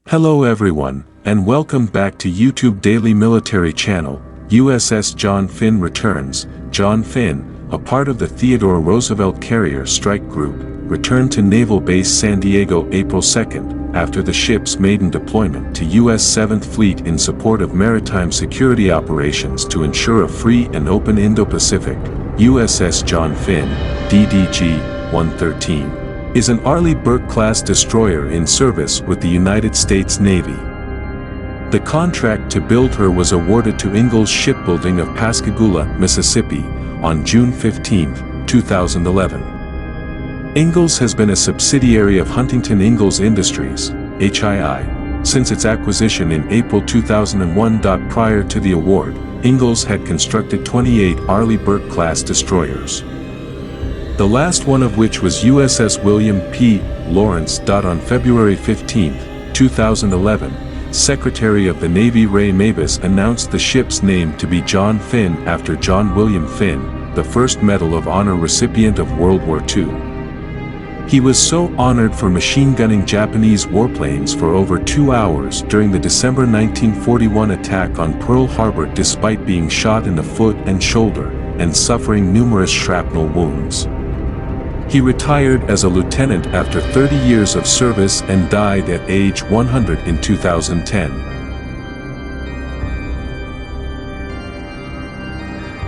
Hello everyone, and welcome back to YouTube Daily Military Channel. USS John Finn returns. John Finn, a part of the Theodore Roosevelt Carrier Strike Group, returned to Naval Base San Diego April 2nd, after the ship's maiden deployment to U.S. 7th Fleet in support of maritime security operations to ensure a free and open Indo-Pacific. USS John Finn, DDG-113. is an Arleigh Burke-class destroyer in service with the United States Navy. The contract to build her was awarded to Ingalls Shipbuilding of Pascagoula, Mississippi, on June 15, 2011. Ingalls has been a subsidiary of Huntington Ingalls Industries, HII, since its acquisition in April 2001. Prior to the award, Ingalls had constructed 28 Arleigh Burke-class destroyers, the last one of which was USS William P. Lawrence. On February 15, 2011, Secretary of the Navy Ray Mabus announced the ship's name to be John Finn after John William Finn, the first Medal of Honor recipient of World War II. He was so honored for machine-gunning Japanese warplanes for over 2 hours during the December 1941 attack on Pearl Harbor, despite being shot in the foot and shoulder, and suffering numerous shrapnel wounds. He retired as a lieutenant after 30 years of service and died at age 100 in 2010.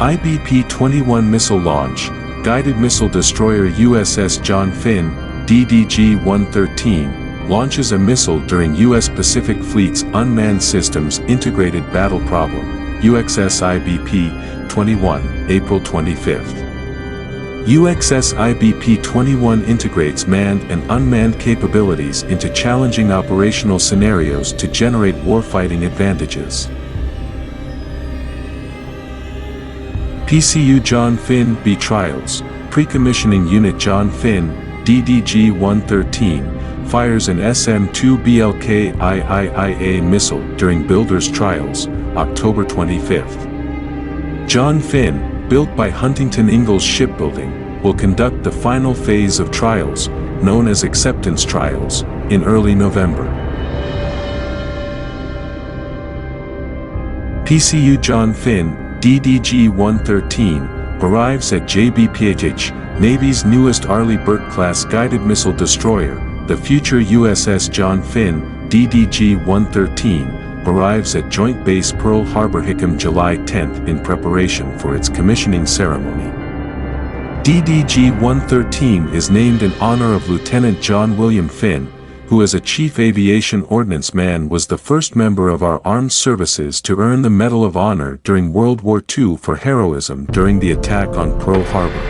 IBP-21 missile launch, guided missile destroyer USS John Finn, DDG-113, launches a missile during U.S. Pacific Fleet's Unmanned Systems Integrated Battle Problem, USS IBP-21, April 25. USS IBP-21 integrates manned and unmanned capabilities into challenging operational scenarios to generate warfighting advantages. PCU John Finn B Trials. Pre-commissioning unit John Finn, DDG-113, fires an SM-2 BLK-IIIA missile during builder's trials, October 25. John Finn, built by Huntington Ingalls Shipbuilding, will conduct the final phase of trials, known as acceptance trials, in early November. PCU John Finn, DDG-113, arrives at JBPHH, Navy's newest Arleigh Burke-class guided missile destroyer. The future USS John Finn, DDG-113, arrives at Joint Base Pearl Harbor Hickam July 10 in preparation for its commissioning ceremony. DDG-113 is named in honor of Lieutenant John William Finn, who as a Chief Aviation Ordnance Man was the first member of our armed services to earn the Medal of Honor during World War II for heroism during the attack on Pearl Harbor.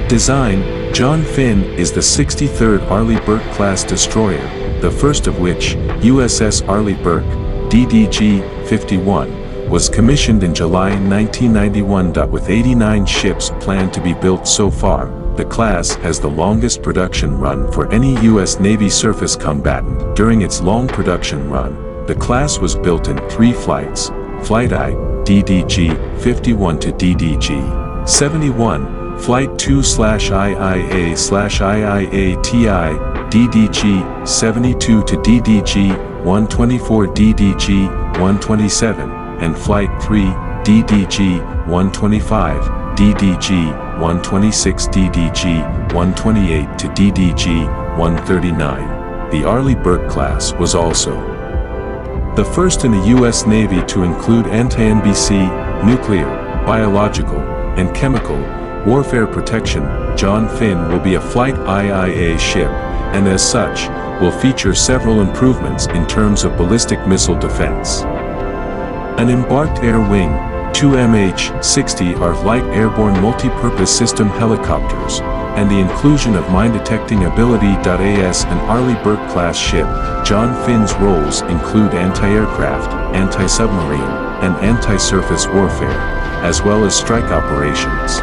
Design: John Finn is the 63rd Arleigh Burke-class destroyer, the first of which, USS Arleigh Burke, DDG-51, was commissioned in July 1991. With 89 ships planned to be built so far, the class has the longest production run for any U.S. Navy surface combatant. During its long production run, the class was built in 3 flights: Flight I, DDG-51 to DDG-71, Flight 2/IIA/IIA-TI, DDG-72 to DDG-124, DDG-127, and Flight 3, DDG-125, DDG-126, DDG-128 to DDG-139. The Arleigh Burke-class was also the first in the U.S. Navy to include anti-NBC, nuclear, biological, and chemical warfare protection. John Finn will be a Flight IIA ship, and as such, will feature several improvements in terms of ballistic missile defense. An embarked air wing, 2 MH-60 are light airborne multi-purpose system helicopters, and the inclusion of mine-detecting ability. As an Arleigh Burke-class ship, John Finn's roles include anti-aircraft, anti-submarine, and anti-surface warfare, as well as strike operations.